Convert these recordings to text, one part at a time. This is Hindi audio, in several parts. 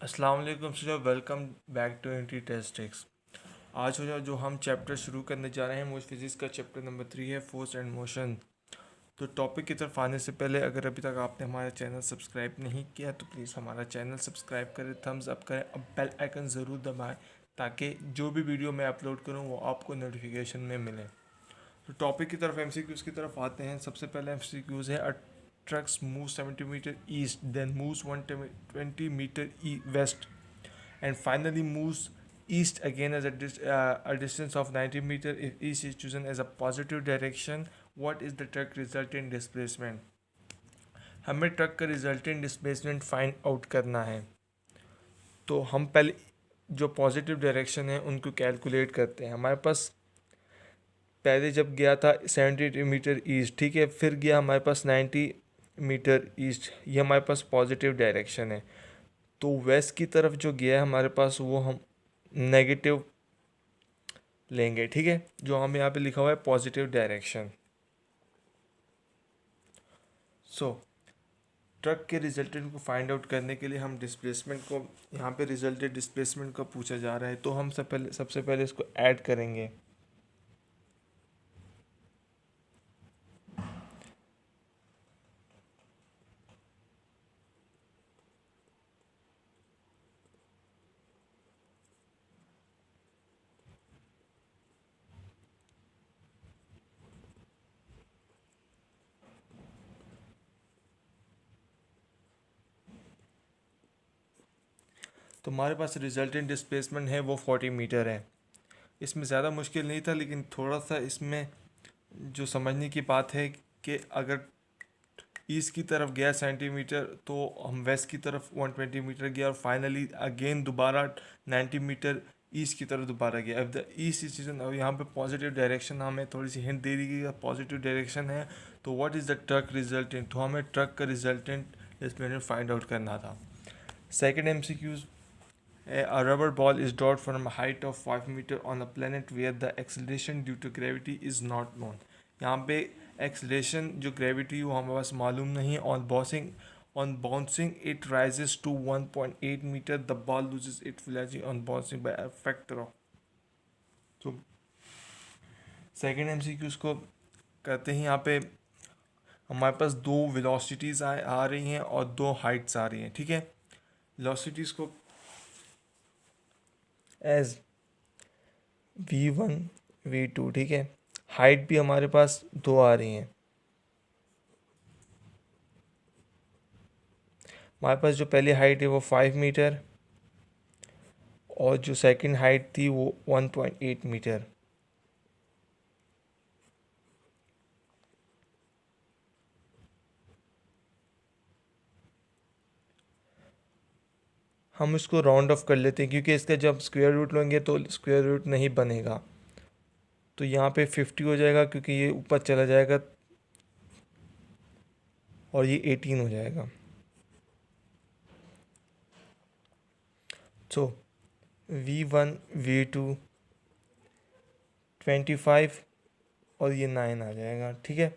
अस्सलाम वालेकुम स्टूडेंट, वेलकम बैक टू एंटी टेस्टिक्स। आज जो हम चैप्टर शुरू करने जा रहे हैं वो फिज़िक्स का चैप्टर नंबर 3 है, फोर्स एंड मोशन। तो टॉपिक की तरफ आने से पहले अगर अभी तक आपने हमारा चैनल सब्सक्राइब नहीं किया तो प्लीज़ हमारा चैनल सब्सक्राइब करें, थम्स अप करें, अब बेल आइकन ज़रूर दबाएं ताकि जो भी वीडियो मैं अपलोड करूं वो आपको नोटिफिकेशन में मिले। तो टॉपिक की तरफ एमसीक्यूज़ की तरफ आते हैं। सबसे पहले एमसीक्यूज़ है, trucks move 70 meter east, then moves 120 meter west, and finally moves east again as a distance of 90 meter. If east is chosen as a positive direction, what is the truck resultant displacement? हमें ट्रक का रिजल्टेंट डिस्प्लेसमेंट फाइंड आउट करना है। तो हम पहले जो पॉजिटिव डायरेक्शन है उनको कैलकुलेट करते हैं। हमारे पास पहले जब गया था 70 मीटर ईस्ट, ठीक है, फिर गया हमारे पास 90 मीटर ईस्ट, ये हमारे पास पॉजिटिव डायरेक्शन है। तो वेस्ट की तरफ जो गया है हमारे पास वो हम नेगेटिव लेंगे, ठीक है, जो हम यहाँ पे लिखा हुआ है पॉजिटिव डायरेक्शन। सो ट्रक के रिजल्टेंट को फाइंड आउट करने के लिए हम डिस्प्लेसमेंट को, यहाँ पे रिजल्टेंट डिस्प्लेसमेंट का पूछा जा रहा है, तो हम सबसे पहले इसको ऐड करेंगे। तो हमारे पास रिजल्टेंट डिस्प्लेसमेंट है वो 40 मीटर है। इसमें ज़्यादा मुश्किल नहीं था, लेकिन थोड़ा सा इसमें जो समझने की बात है कि अगर ईस्ट की तरफ गया सेंटीमीटर तो हम वेस्ट की तरफ 120 मीटर गया, और फाइनली अगेन दोबारा 90 मीटर ईस्ट की तरफ दोबारा गया। अब द ईस्ट सीजन, अब यहाँ पे पॉजिटिव डायरेक्शन हमें थोड़ी सी हिंट दे दी गई, पॉजिटिव डायरेक्शन है। तो what is the truck resultant, तो हमें ट्रक का रिजल्टेंट डिस्प्लेसमेंट फाइंड आउट करना था। Second MCQs, a rubber ball is dropped from a height of 5 meter on a planet where the acceleration due to gravity is not known। यहाँ पे एक्सलेशन जो ग्रेविटी वो हमारे पास मालूम नहीं। On bouncing it rises to 1.8 meter, the ball loses its velocity on bouncing by a factor of। तो सेकेंड एमसीक्यूज को करते हैं। यहाँ पे हमारे पास दो वेलोसिटीज़ आ रही हैं और दो हाइट्स आ रही हैं, ठीक है। वेलोसिटीज़ को एज v1 v2, ठीक है। हाइट भी हमारे पास दो आ रही हैं। हमारे पास जो पहली हाइट है वो 5 मीटर और जो सेकंड हाइट थी वो 1.8 मीटर। हम इसको राउंड ऑफ कर लेते हैं क्योंकि इसका जब स्क्वायर रूट लेंगे तो स्क्वायर रूट नहीं बनेगा। तो यहाँ पे 50 हो जाएगा क्योंकि ये ऊपर चला जाएगा और ये 18 हो जाएगा। सो v1 v2 25 और ये 9 आ जाएगा, ठीक है।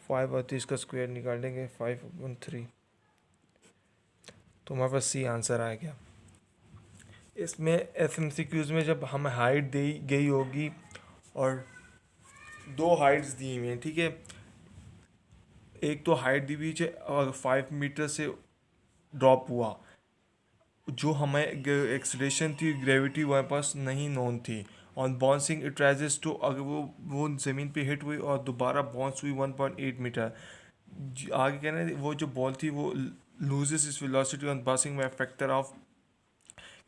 फाइव और 30 का स्क्वायर निकालेंगे, 5/3, तो हमारे पास सी आंसर आ गया। इसमें एफ में जब हमें हाइट दी गई होगी और दो हाइट्स दी हुई हैं, ठीक है, एक तो हाइट दी हुई है और 5 मीटर से ड्रॉप हुआ, जो हमें एक्सलेशन थी, ग्रेविटी हमारे पास नहीं नोन थी। On bouncing it rises to, अगर वो ज़मीन पे हिट हुई और दोबारा बाउंस हुई 1.8 मीटर। आगे कहना है वो जो बॉल थी वो लूजेस इस velocity on bouncing by factor of.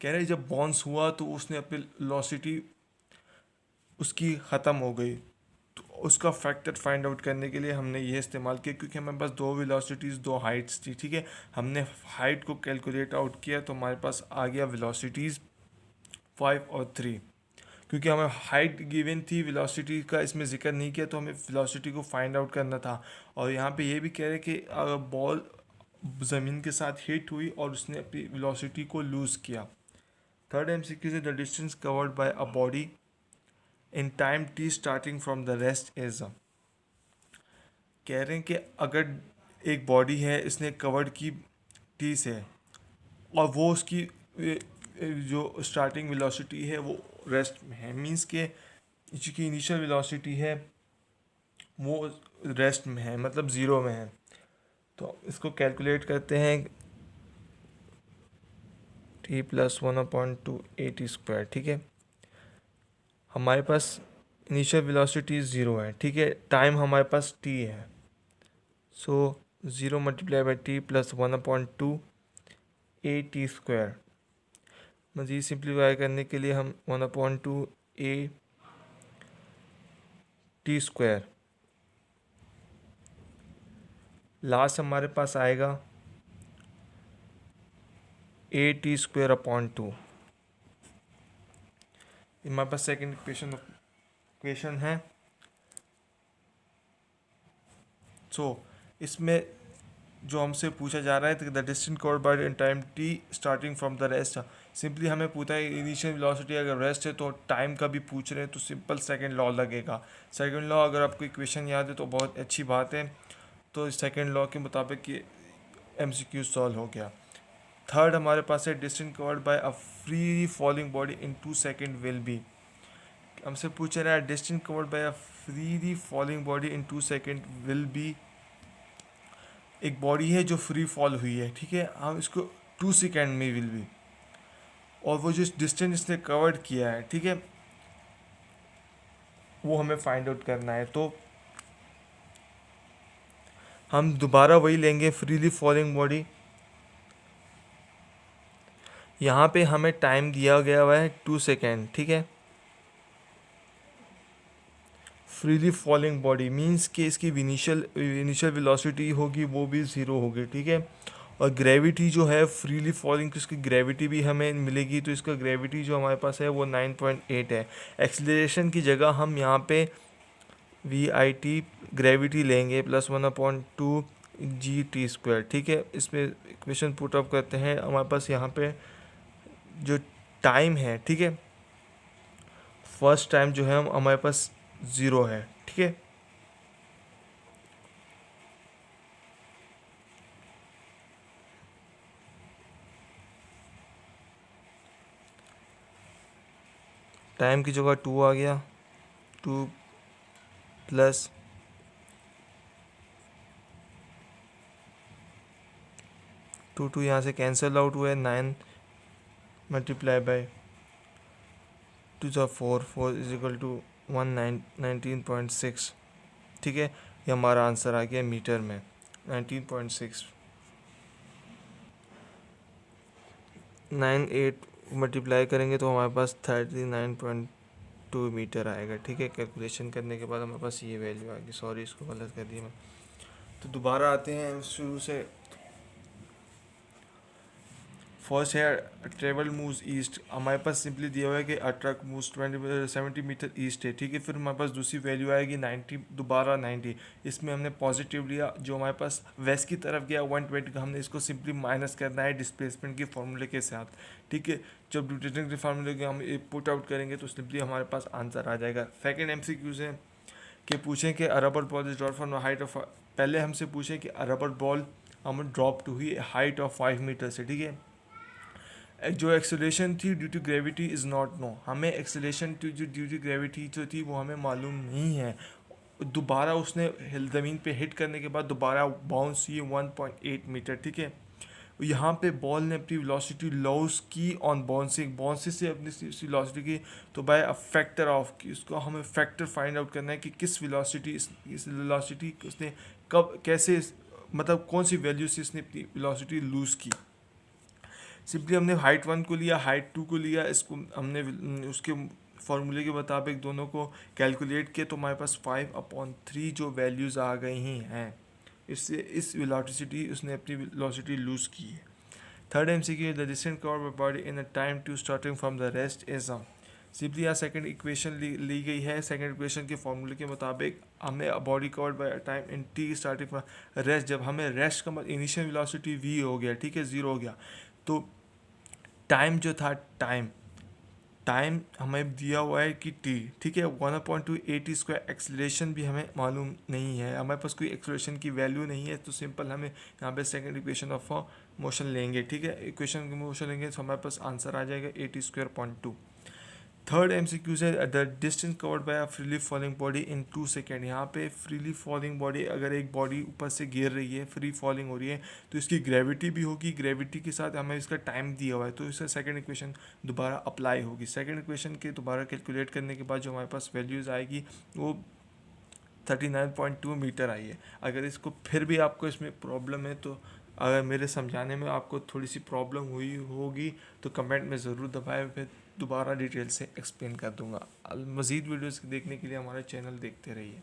कह रहे जब बाउंस हुआ तो उसने अपनी वेलोसिटी उसकी ख़त्म हो गई। तो उसका फैक्टर फाइंड आउट करने के लिए हमने ये इस्तेमाल किया, क्योंकि हमारे पास दो वेलोसिटीज़ दो हाइट्स थी, ठीक है। हमने हाइट को कैलकुलेट आउट किया तो हमारे पास आ गया वेलोसिटीज़ 5 और 3। क्योंकि हमें हाइट गिवन थी, वेलोसिटी का इसमें जिक्र नहीं किया, तो हमें वेलोसिटी को फाइंड आउट करना था। और यहाँ पे ये भी कह रहे कि अगर बॉल ज़मीन के साथ हिट हुई और उसने अपनी वेलोसिटी को लूज़ किया। थर्ड एमसीक्यू से, the distance covered bye a body in time t starting from the rest is. कह रहे हैं कि अगर एक बॉडी है, इसने कवर्ड की टी से, और वो उसकी जो स्टार्टिंग वेलोसिटी है वो रेस्ट में है, मींस के इसकी इनिशियल वेलोसिटी है वो रेस्ट में है, मतलब ज़ीरो में है। तो इसको कैलकुलेट करते हैं, टी प्लस 1/2 AT², ठीक है। हमारे पास इनिशियल वेलोसिटी ज़ीरो है, ठीक है, टाइम हमारे पास टी है, सो 0 multiply by T plus 1/2 AT²। मज़ीद सिंप्लीफाई करने के लिए हम 1/2 AT², लास्ट हमारे पास आएगा AT²/2। हमारे पास सेकेंड इक्वेशन है। इसमें जो हमसे पूछा जा रहा है the distance covered bye in time T starting from the rest, simply हमें पूछा है इनिशियल वेलोसिटी, अगर रेस्ट है तो टाइम का भी पूछ रहे हैं तो सिंपल सेकंड लॉ लगेगा। सेकंड लॉ अगर आपको इक्वेशन याद है तो बहुत अच्छी बात है, तो सेकंड लॉ के मुताबिक ये MCQ सॉल्व हो गया। थर्ड हमारे पास है distance covered bye a free falling body in 2 second will be. हमसे पूछ रहा है distance covered bye a free falling body in 2 second will be. एक बॉडी है जो फ्री फॉल हुई है, ठीक है, हम इसको 2 सेकेंड में विल बी, और वो जो डिस्टेंस इसने कवर्ड किया है, ठीक है, वो हमें फाइंड आउट करना है। तो हम दोबारा वही लेंगे, फ्रीली फॉलिंग बॉडी। यहाँ पे हमें टाइम दिया गया हुआ है 2 सेकेंड, ठीक है। फ्रीली फॉलिंग बॉडी मींस कि इसकी इनिशियल वेलोसिटी होगी वो भी ज़ीरो होगी, ठीक है। और ग्रेविटी जो है फ्रीली फॉलिंग की, उसकी ग्रेविटी भी हमें मिलेगी, तो इसका ग्रेविटी जो हमारे पास है वो 9.8 है। एक्सीलरेशन की जगह हम यहाँ पे VIT ग्रेविटी लेंगे प्लस 1/2 GT², ठीक है। इसमें इक्वेशन पुट अप करते हैं, हमारे पास यहाँ पे जो टाइम है, ठीक है, फर्स्ट टाइम जो है हमारे पास ज़ीरो है, ठीक है। टाइम की जगह 2 आ गया, 2 प्लस 2 यहाँ से कैंसिल आउट हुआ है, 9 multiply by 2 4 4 is equal to 19.6, ठीक है। ये हमारा आंसर आ गया मीटर में 19.6। 98 मल्टीप्लाई करेंगे तो हमारे पास 39.2 मीटर आएगा, ठीक है। कैलकुलेशन करने के बाद हमारे पास ये वैल्यू आ गई, सॉरी इसको गलत कर दिया मैं। तो दोबारा आते हैं शुरू से। फर्स्ट है ट्रेवल मूव्स ईस्ट, हमारे पास सिंपली दिया हुआ है कि अ ट्रक मूव्स 70 मीटर ईस्ट है, ठीक है। फिर हमारे पास दूसरी वैल्यू आएगी 90, दोबारा 90, इसमें हमने पॉजिटिव लिया, जो हमारे पास वेस्ट की तरफ गया 120 का, हमने इसको सिंपली माइनस करना है डिस्प्लेसमेंट के फॉर्मूले के साथ, ठीक है। जब डिस्प्लेसमेंट के फॉर्मूले के हम पुट आउट करेंगे तो सिंपली हमारे पास आंसर आ जाएगा। सेकेंड MCQ है कि पूछें कि a rubber ball is drop from height of, पहले हमसे पूछें कि अ रबर बॉल हम ड्रॉप टू हुई हाइट ऑफ 5 मीटर से, ठीक है। जो एक्सेलरेशन थी due to gravity is not known, हमें एक्सेलरेशन जो ड्यू टू ग्रेविटी जो थी वो हमें मालूम नहीं है। दोबारा उसने ज़मीन पे हिट करने के बाद दोबारा बाउंस हुई 1.8 मीटर, ठीक है। यहाँ पे बॉल ने अपनी वेलोसिटी लॉस की ऑन बाउंसिंग से अपनी वेलोसिटी की, तो बाय अ फैक्टर ऑफ की, उसको हमें फैक्टर फाइंड आउट करना है कि किस वेलोसिटी इस वेलोसिटी उसने कब कैसे, मतलब कौन सी वैल्यू से इसने अपनी वेलोसिटी लूज़ की। सिंपली हमने हाइट 1 को लिया, हाइट 2 को लिया, इसको हमने उसके फॉर्मूले के मुताबिक दोनों को कैलकुलेट किया, तो हमारे पास 5/3 जो वैल्यूज़ आ गई ही हैं। इससे इस वेलोसिटी उसने अपनी वेलोसिटी लूज़ की है। Third MCQ the distance covered by body in a time to starting from the rest is simply यहाँ सेकंड इक्वेशन ली गई है। सेकंड इक्वेशन के फॉर्मूले के मुताबिक हमें body covered by time in T starting from rest, जब हमें रेस्ट का इनिशियल वेलोसिटी v हो गया, ठीक है, ज़ीरो हो गया, तो टाइम जो था टाइम हमें दिया हुआ है कि टी, ठीक है, 1/2 a t²। एक्सलेशन भी हमें मालूम नहीं है, हमारे पास कोई एक्सलेशन की वैल्यू नहीं है, तो सिंपल हमें यहाँ पे सेकंड इक्वेशन ऑफ मोशन लेंगे, ठीक है, इक्वेशन की मोशन लेंगे तो हमारे पास आंसर आ जाएगा at².2। थर्ड MCQ है the distance covered bye a freely falling body in 2 second. यहाँ पे फ्रीली फॉलिंग बॉडी, अगर एक बॉडी ऊपर से गिर रही है, फ्री फॉलिंग हो रही है, तो इसकी ग्रेविटी भी होगी, ग्रेविटी के साथ हमें इसका टाइम दिया हुआ है, तो इससे सेकंड इक्वेशन दोबारा अप्लाई होगी। सेकंड इक्वेशन के दोबारा कैलकुलेट करने के बाद जो हमारे पास वैल्यूज़ आएगी वो 39.2 मीटर आई है। अगर इसको फिर भी आपको इसमें प्रॉब्लम है, तो अगर मेरे समझाने में आपको थोड़ी सी प्रॉब्लम हुई होगी तो कमेंट में ज़रूर दबाएं, फिर दोबारा डिटेल से एक्सप्लेन कर दूंगा। मज़ीद वीडियोस देखने के लिए हमारा चैनल देखते रहिए।